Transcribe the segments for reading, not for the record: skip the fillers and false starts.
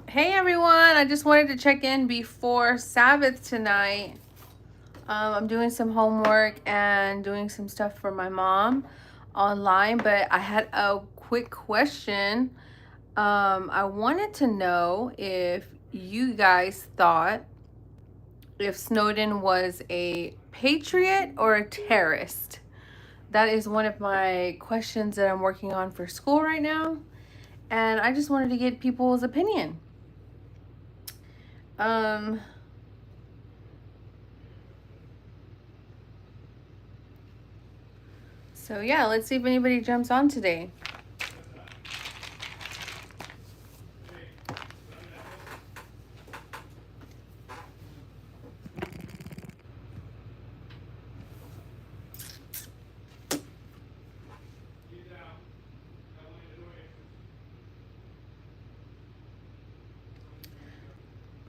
Hey everyone, I just wanted to check in before Sabbath tonight. I'm doing some homework and doing some stuff for my mom online, but I had a quick question. I wanted to know if you guys thought if Snowden was a patriot or a terrorist. That is one of my questions that I'm working on for school right now, and I just wanted to get people's opinion. Um, So yeah, let's see if anybody jumps on today.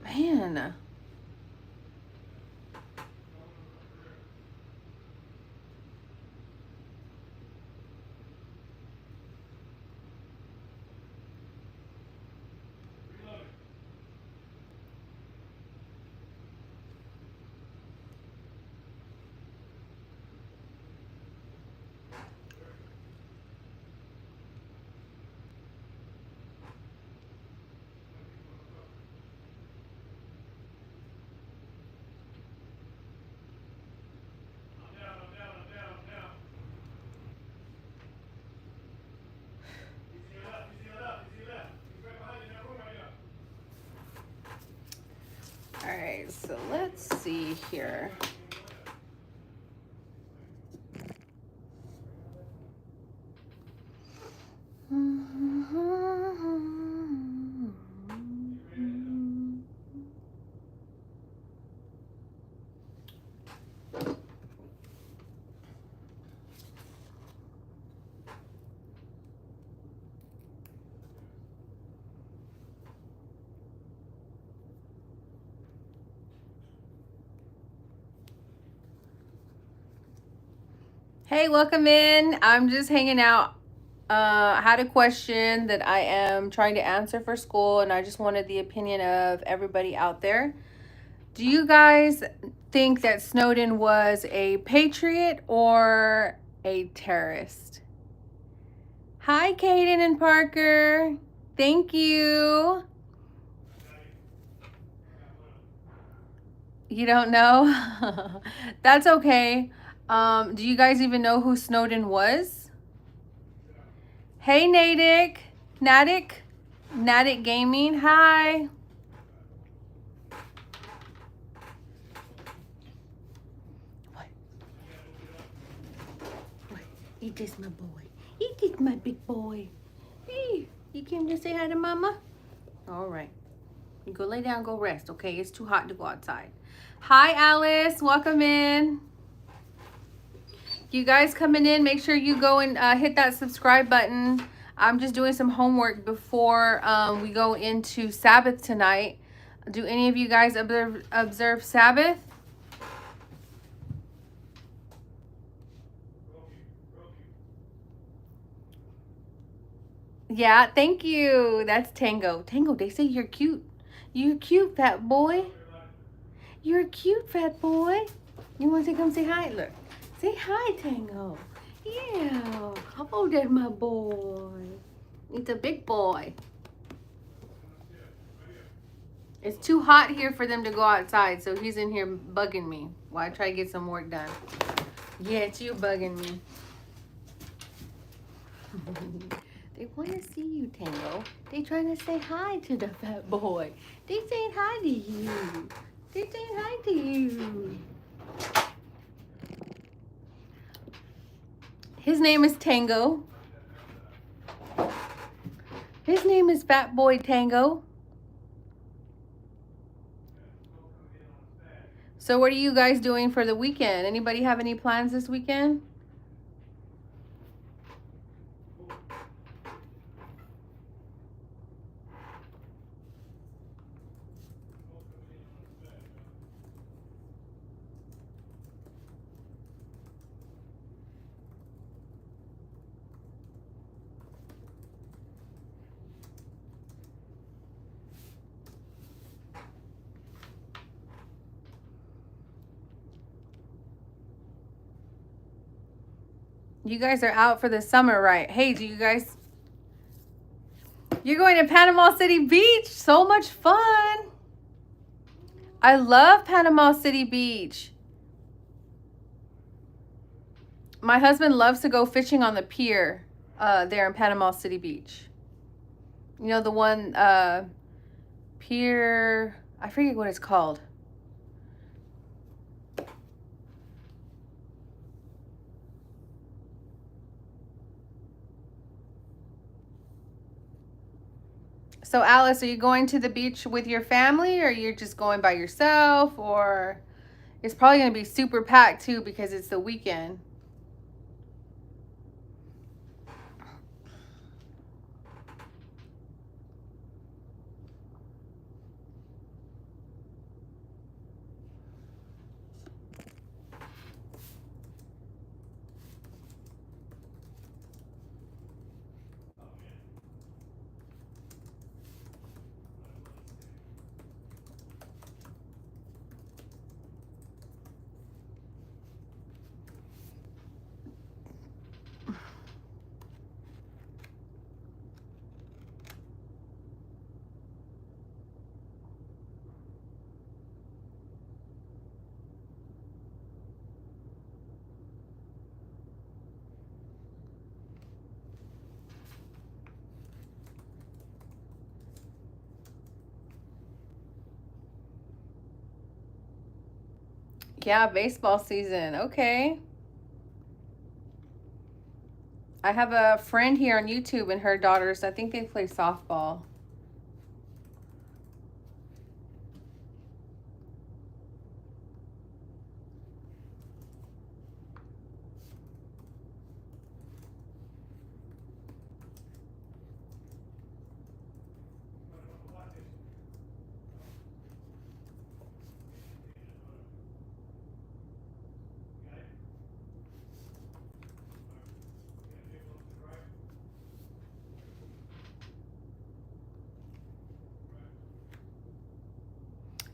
Man. All right, so let's see here. Hey, welcome in. I'm just hanging out. I had a question that I am trying to answer for school, and I just wanted the opinion of everybody out there. Do you guys think that Snowden was a patriot or a terrorist? Hi, Kaden and Parker. Thank you. You don't know? That's okay. Do you guys even know who Snowden was? Hey, Natick Gaming. Hi. What? What? Eat this, my boy. Eat this, my big boy. Hey, you came to say hi to Mama? All right. You go lay down, go rest, okay? It's too hot to go outside. Hi, Alice. Welcome in. You guys coming in, make sure you go and hit that subscribe button. I'm just doing some homework before we go into Sabbath tonight. Do any of you guys observe Sabbath? Yeah, thank you. That's Tango. Tango, they say you're cute. You're cute, fat boy. You're cute, fat boy. You want to come say hi? Look. Say hi, Tango. Yeah. Oh, there's my boy. It's a big boy. It's too hot here for them to go outside, so he's in here bugging me while I try to get some work done. Yeah, it's you bugging me. They want to see you, Tango. They trying to say hi to the fat boy. They saying hi to you. They saying hi to you. His name is Tango. His name is Fat Boy Tango. So what are you guys doing for the weekend? Anybody have any plans this weekend? You guys are out for the summer, right? Hey, do you guys... You're going to Panama City Beach. So much fun. I love Panama City Beach. My husband loves to go fishing on the pier there in Panama City Beach. You know, the one pier, I forget what it's called. So Alice, are you going to the beach with your family, or you're just going by yourself? Or it's probably going to be super packed too because it's the weekend. Yeah, baseball season. Okay. I have a friend here on YouTube and her daughters, I think they play softball.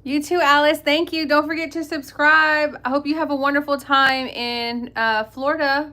You too, Alice. Thank you. Don't forget to subscribe. I hope you have a wonderful time in Florida.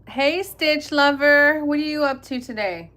Hey, Stitch Lover. What are you up to today?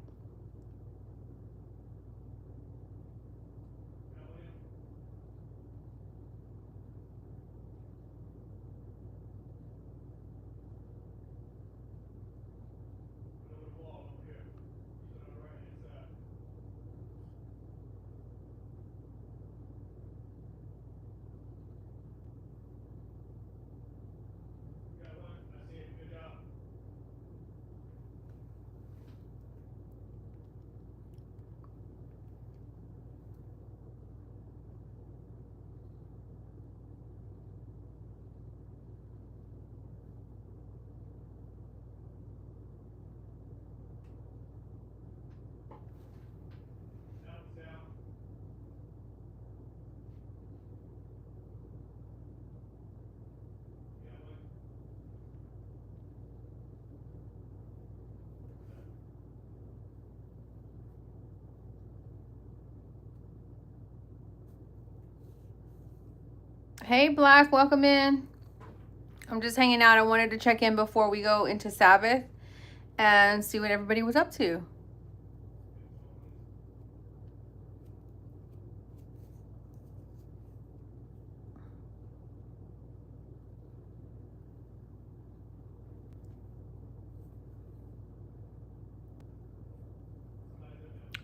Hey, Black. Welcome in. I'm just hanging out. I wanted to check in before we go into Sabbath and see what everybody was up to.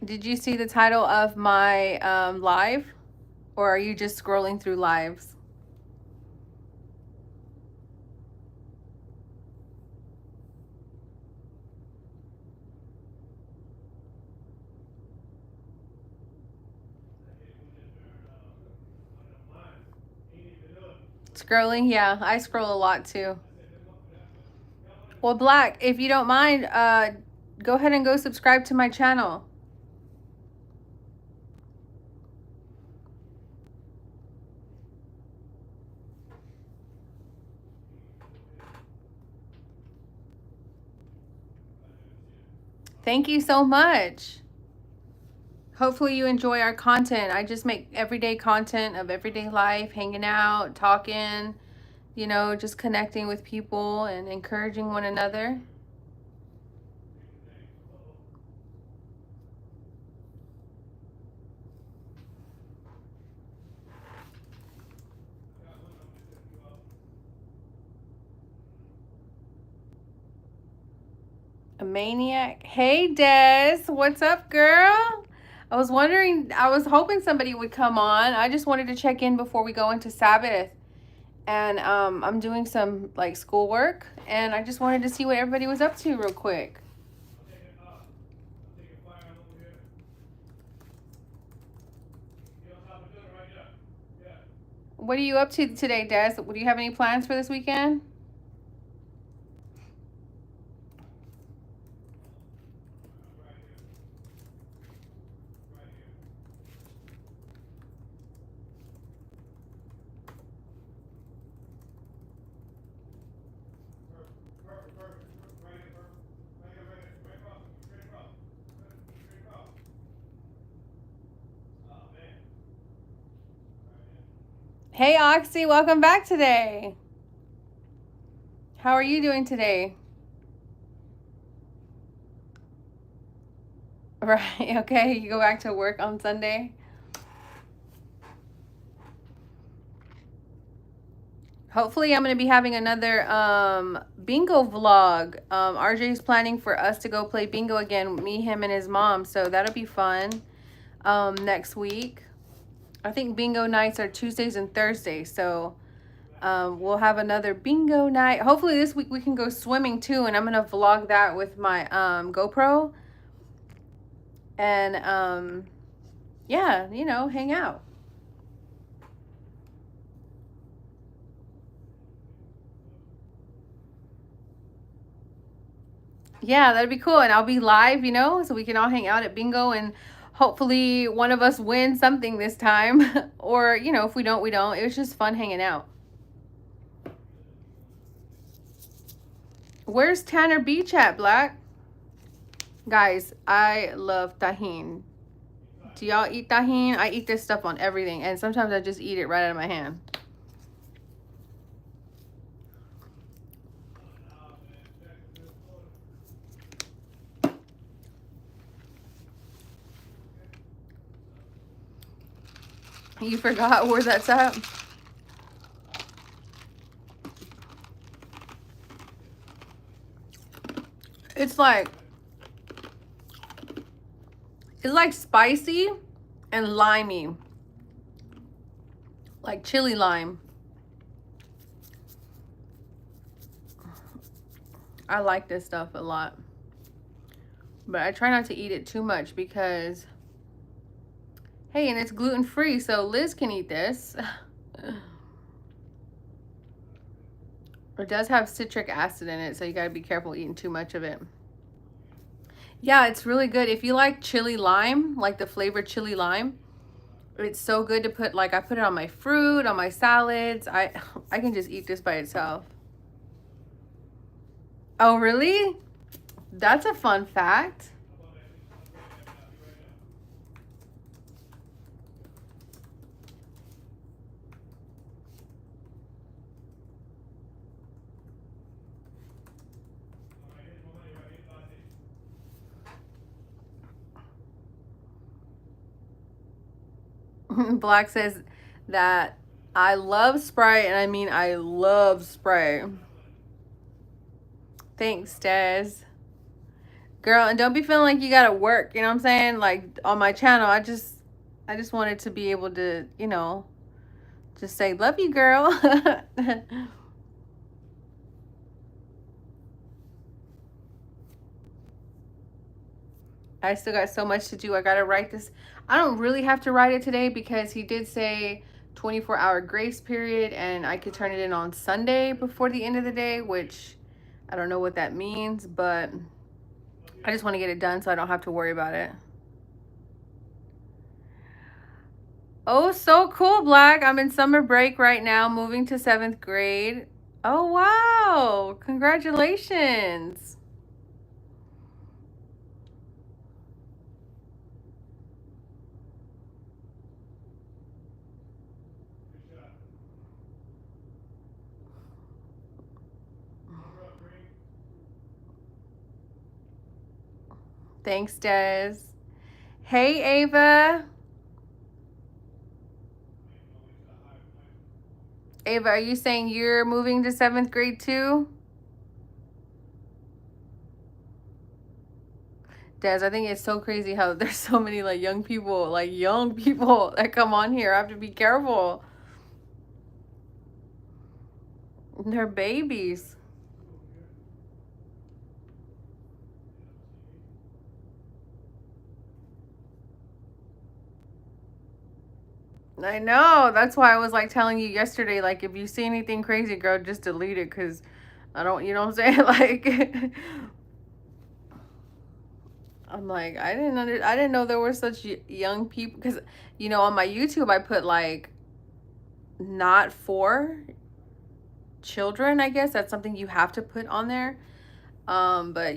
Did you see the title of my live? Or are you just scrolling through lives? Scrolling? Yeah, I scroll a lot too. Well, Black, if you don't mind, go ahead and go subscribe to my channel. Thank you so much. Hopefully you enjoy our content. I just make everyday content of everyday life, hanging out, talking, you know, just connecting with people and encouraging one another. A maniac. Hey, Des. What's up, girl? I was wondering, I was hoping somebody would come on. I just wanted to check in before we go into Sabbath. And I'm doing some like schoolwork, and I just wanted to see what everybody was up to real quick. What are you up to today, Des? Do you have any plans for this weekend? Hey, Oxy, welcome back today. How are you doing today? Right, okay, you go back to work on Sunday. Hopefully I'm going to be having another bingo vlog. RJ's planning for us to go play bingo again, me, him, and his mom, so that'll be fun next week. I think bingo nights are Tuesdays and Thursdays, so we'll have another bingo night. Hopefully this week we can go swimming too, and I'm going to vlog that with my GoPro. And yeah, you know, hang out. Yeah, that'd be cool. And I'll be live, you know, so we can all hang out at bingo, and hopefully one of us wins something this time. Or, you know, if we don't, we don't. It was just fun hanging out. Where's Tanner Beach at, Black? Guys, I love tajin. Do y'all eat tajin? I eat this stuff on everything, and sometimes I just eat it right out of my hand. You forgot where that's at? It's like spicy and limey. Like chili lime. I like this stuff a lot. But I try not to eat it too much because, hey, and it's gluten-free, so Liz can eat this. It does have citric acid in it, so you gotta be careful eating too much of it. Yeah, it's really good. If you like chili lime, like the flavored chili lime, it's so good to put, like, I put it on my fruit, on my salads. I can just eat this by itself. Oh, really? That's a fun fact. Black says that I love Sprite, and I mean I love Sprite. Thanks, Des. Girl, and don't be feeling like you gotta work, you know what I'm saying? Like on my channel, I just wanted to be able to, just say love you, girl. I still got so much to do. I gotta write this. I don't really have to write it today because he did say 24-hour grace period and I could turn it in on Sunday before the end of the day, which I don't know what that means, but I just want to get it done so I don't have to worry about it. Oh, so cool, Black. I'm in summer break right now, moving to 7th grade. Oh, wow. Congratulations. Thanks, Des. Hey, Ava. Ava, are you saying you're moving to 7th grade too? Des, I think it's so crazy how there's so many like young people that come on here. I have to be careful. They're babies. I know. That's why I was like telling you yesterday, like if you see anything crazy, girl, just delete it because I don't, you know what I'm saying? Like I'm like, I didn't know there were such young people because on my YouTube I put like not for children, I guess. That's something you have to put on there. But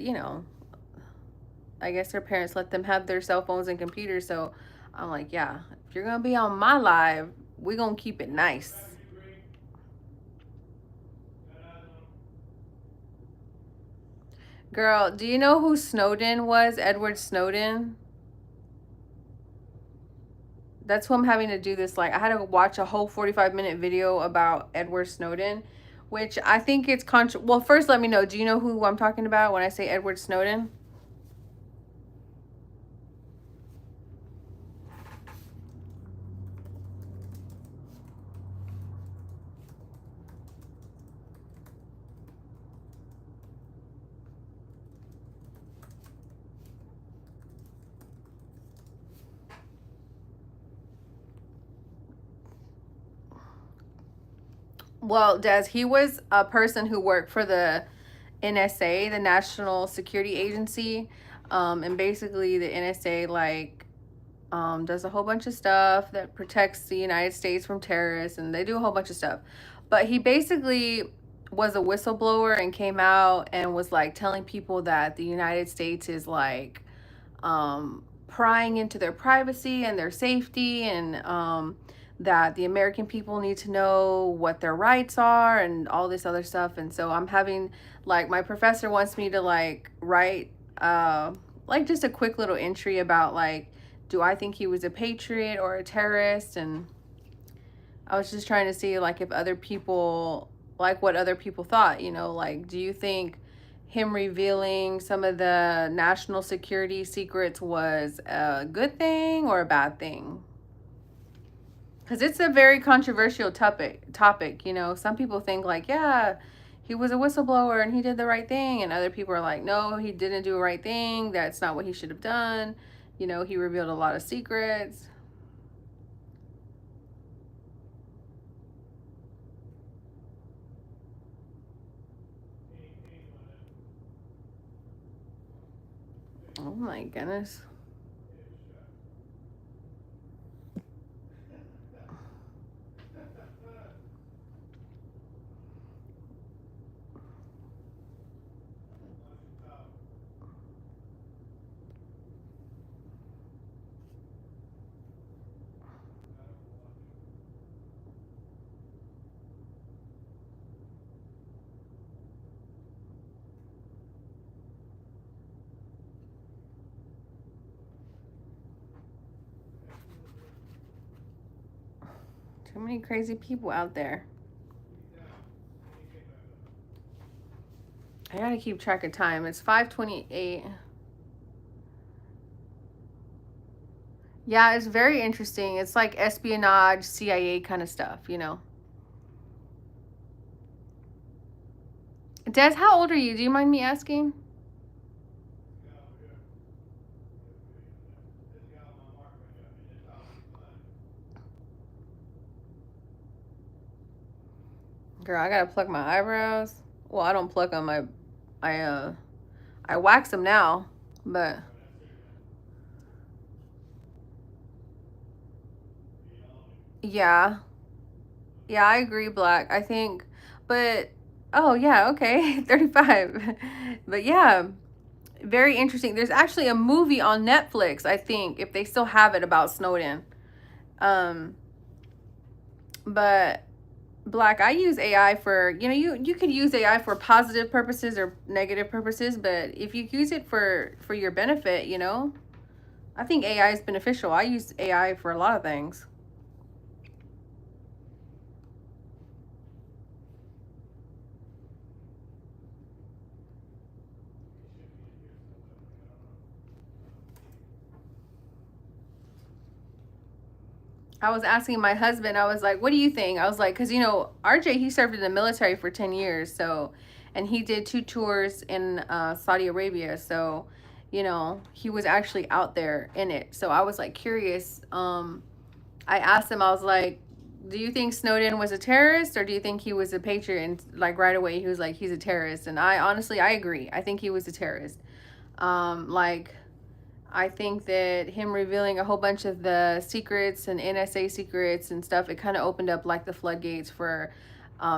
I guess their parents let them have their cell phones and computers. So I'm like, yeah, if you're gonna be on my live, we're gonna keep it nice. Girl, do you know who Snowden was? Edward Snowden? That's who I'm having to do this. Like, I had to watch a whole 45-minute video about Edward Snowden, which I think it's well, first let me know. Do you know who I'm talking about when I say Edward Snowden? Well, Des, he was a person who worked for the NSA, the National Security Agency. And basically the NSA does a whole bunch of stuff that protects the United States from terrorists, and they do a whole bunch of stuff. But he basically was a whistleblower and came out and was like telling people that the United States is like prying into their privacy and their safety, and that the American people need to know what their rights are and all this other stuff. And so I'm having like my professor wants me to like write like just a quick little entry about like, do I think he was a patriot or a terrorist? And I was just trying to see like if other people, like what other people thought, like, do you think him revealing some of the national security secrets was a good thing or a bad thing? Because it's a very controversial topic. Some people think like, yeah, he was a whistleblower and he did the right thing, and other people are like, no, he didn't do the right thing, that's not what he should have done. He revealed a lot of secrets. Oh my goodness. Too many crazy people out there. I gotta keep track of time. It's 5:28. Yeah, it's very interesting. It's like espionage, CIA kind of stuff, you know. Des, how old are you? Do you mind me asking? Girl, I gotta pluck my eyebrows. Well, I don't pluck them. I uh, I wax them now, but yeah, yeah, I agree, Black. I think, but oh yeah, okay, 35. But yeah, very interesting. There's actually a movie on Netflix, I think, if they still have it, about Snowden. Um, but Black, I use AI for, you know, you could use AI for positive purposes or negative purposes, but if you use it for your benefit, you know, I think AI is beneficial. I use AI for a lot of things. I was asking my husband, I was like, what do you think? I was like, because, you know, RJ, he served in the military for 10 years. So, and he did 2 tours in Saudi Arabia. So, you know, he was actually out there in it. So I was like curious. I asked him, I was like, do you think Snowden was a terrorist or do you think he was a patriot? And like right away, he was like, he's a terrorist. And I honestly, I agree. I think he was a terrorist. Like, I think that him revealing a whole bunch of the secrets and NSA secrets and stuff, it kind of opened up like the floodgates for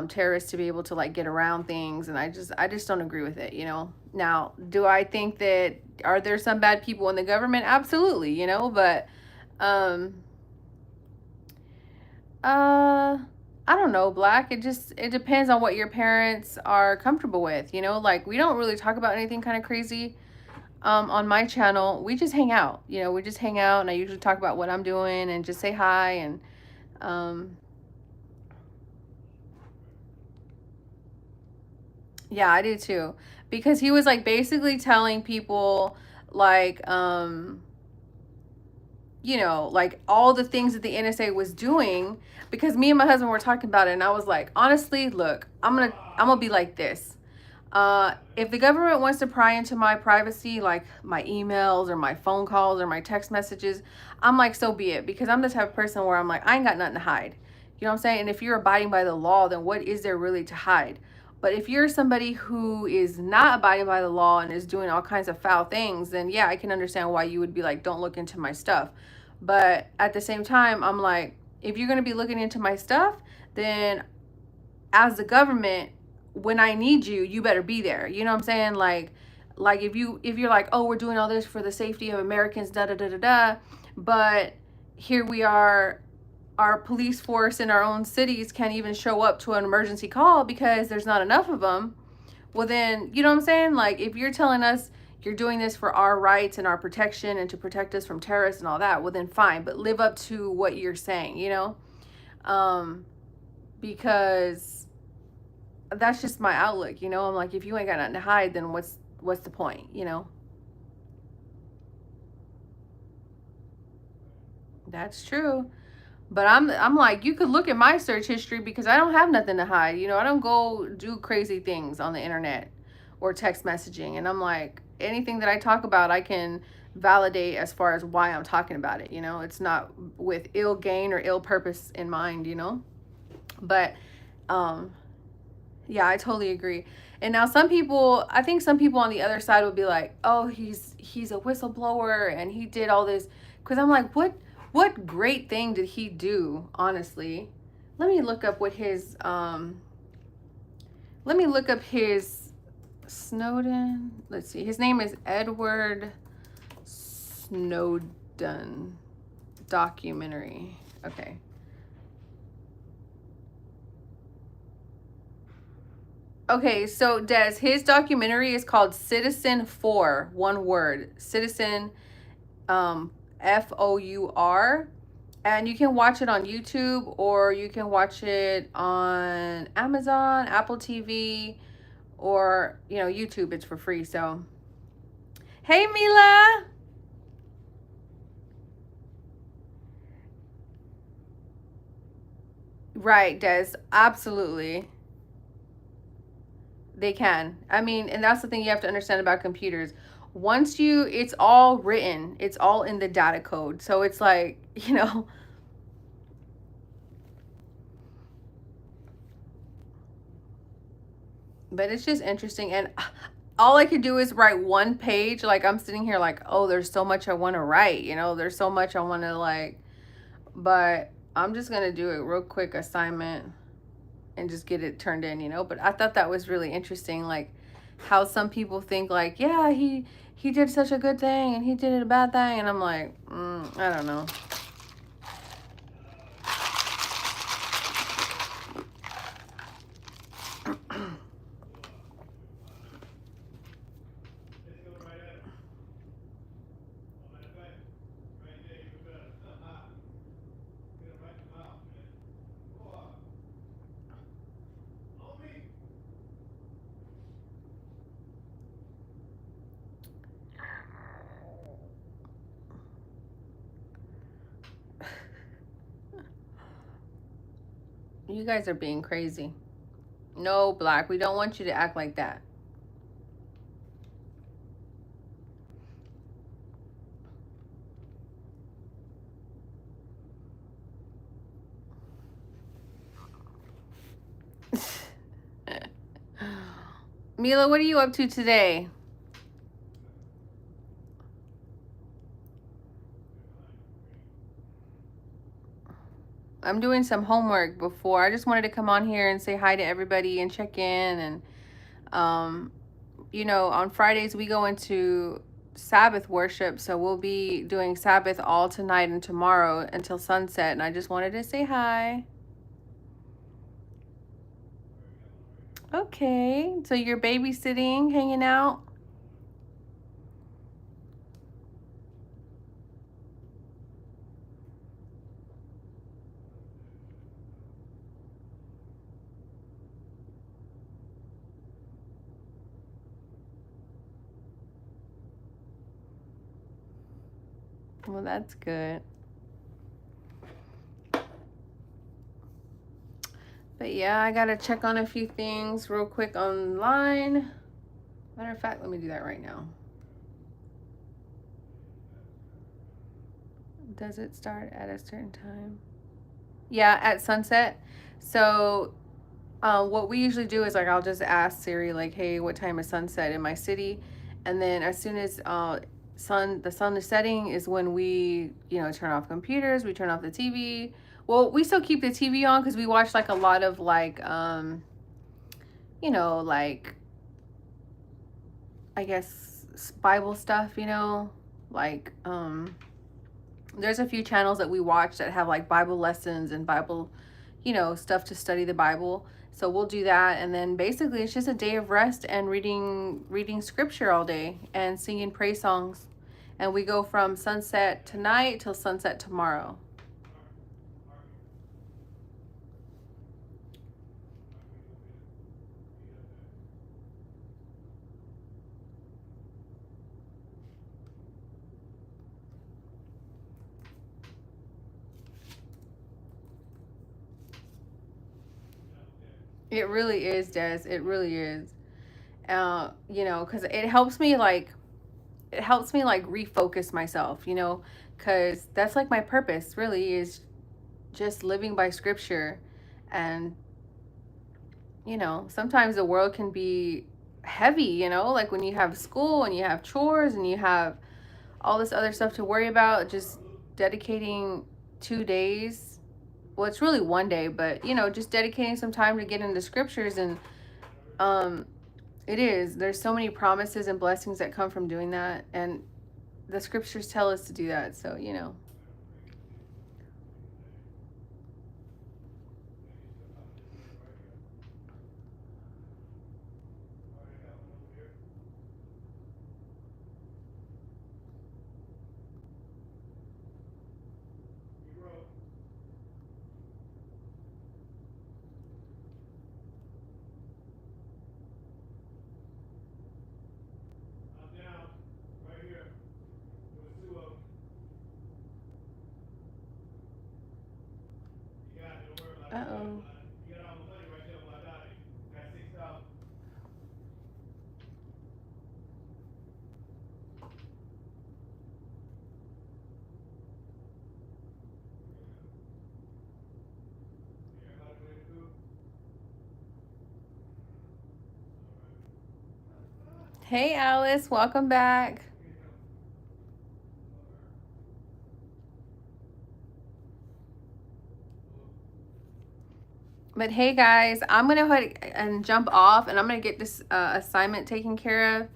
terrorists to be able to like get around things. And I just don't agree with it, you know. Now, do I think that are there some bad people in the government? Absolutely, you know, but um, uh, I don't know, Black. It depends on what your parents are comfortable with, you know. Like we don't really talk about anything kind of crazy on my channel. We just hang out, you know, we just hang out, and I usually talk about what I'm doing and just say hi. And um yeah, I do too, because he was like basically telling people like you know, like all the things that the NSA was doing, because me and my husband were talking about it, and I was like, honestly, look, I'm gonna be like this. If the government wants to pry into my privacy, like my emails or my phone calls or my text messages, I'm like, so be it. Because I'm the type of person where I'm like, I ain't got nothing to hide. You know what I'm saying? And if you're abiding by the law, then what is there really to hide? But if you're somebody who is not abiding by the law and is doing all kinds of foul things, then yeah, I can understand why you would be like, don't look into my stuff. But at the same time, I'm like, if you're going to be looking into my stuff, then as the government, when I need you, you better be there. You know what I'm saying? Like if you're like, oh, we're doing all this for the safety of Americans, da da da da da, but here we are, our police force in our own cities can't even show up to an emergency call because there's not enough of them. Well, then, you know what I'm saying? Like, if you're telling us you're doing this for our rights and our protection and to protect us from terrorists and all that, well, then fine, but live up to what you're saying, you know? Um, because that's just my outlook, you know? I'm like, if you ain't got nothing to hide, then what's the point, you know? That's true. But I'm like, you could look at my search history because I don't have nothing to hide. You know, I don't go do crazy things on the internet or text messaging. And I'm like, anything that I talk about, I can validate as far as why I'm talking about it. You know, it's not with ill gain or ill purpose in mind, you know? But um, yeah, I totally agree. And now some people, I think some people on the other side would be like, "Oh, he's a whistleblower and he did all this." Cuz I'm like, what great thing did he do, honestly? Let me look up what his let me look up his Snowden. Let's see. His name is Edward Snowden documentary. Okay. Okay, so Des, his documentary is called Citizen 4, one word. Citizen Four. And you can watch it on YouTube or you can watch it on Amazon, Apple TV, or you know, YouTube, it's for free. So, hey Mila. Right, Des. Absolutely. They can. I mean, and that's the thing you have to understand about computers. Once you, it's all written, it's all in the data code. So it's like, but it's just interesting. And all I could do is write one page. Like, I'm sitting here like, oh, there's so much I want to write, there's so much I want to like, but I'm just going to do a real quick assignment and just get it turned in. But I thought that was really interesting, like how some people think like, yeah, he did such a good thing and he did a bad thing, and I'm like, I don't know. You guys are being crazy. No, Black, we don't want you to act like that. Mila, what are you up to today? I'm doing some homework before. I just wanted to come on here and say hi to everybody and check in. And, um, on Fridays we go into Sabbath worship. So we'll be doing Sabbath all tonight and tomorrow until sunset. And I just wanted to say hi. Okay. So you're babysitting, hanging out? Well, that's good. But yeah, I gotta check on a few things real quick online. Matter of fact, let me do that right now. Does it start at a certain time? Yeah, at sunset. So, what we usually do is like I'll just ask Siri like, "Hey, what time is sunset in my city?" And then as soon as the sun is setting is when we turn off computers, we turn off the TV. Well, we still keep the TV on because we watch like a lot of like like I guess Bible stuff. Like there's a few channels that we watch that have like Bible lessons and Bible, stuff to study the Bible. So we'll do that, and then basically it's just a day of rest and reading scripture all day and singing praise songs. And we go from sunset tonight till sunset tomorrow. It really is, Des. It really is. Because it helps me like refocus myself, because that's like my purpose really is just living by scripture. And sometimes the world can be heavy, like when you have school and you have chores and you have all this other stuff to worry about, just dedicating 2 days. Well, it's really one day, but just dedicating some time to get into scriptures. And um there's so many promises and blessings that come from doing that, and the scriptures tell us to do that. So Hey, Alice, welcome back. But hey, guys, I'm going to go ahead and jump off, and I'm going to get this assignment taken care of.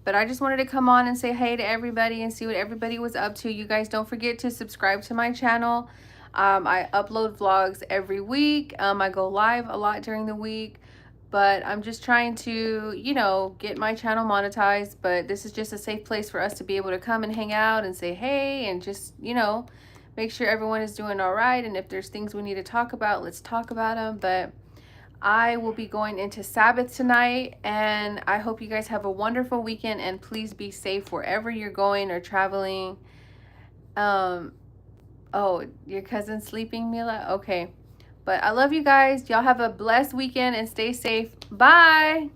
But I just wanted to come on and say hey to everybody and see what everybody was up to. You guys don't forget to subscribe to my channel. I upload vlogs every week. I go live a lot during the week. But I'm just trying to, you know, get my channel monetized. But this is just a safe place for us to be able to come and hang out and say hey and just, you know, make sure everyone is doing all right. And if there's things we need to talk about, let's talk about them. But I will be going into Sabbath tonight, and I hope you guys have a wonderful weekend, and please be safe wherever you're going or traveling. Um, oh, your cousin's sleeping, Mila? Okay. But I love you guys. Y'all have a blessed weekend and stay safe. Bye.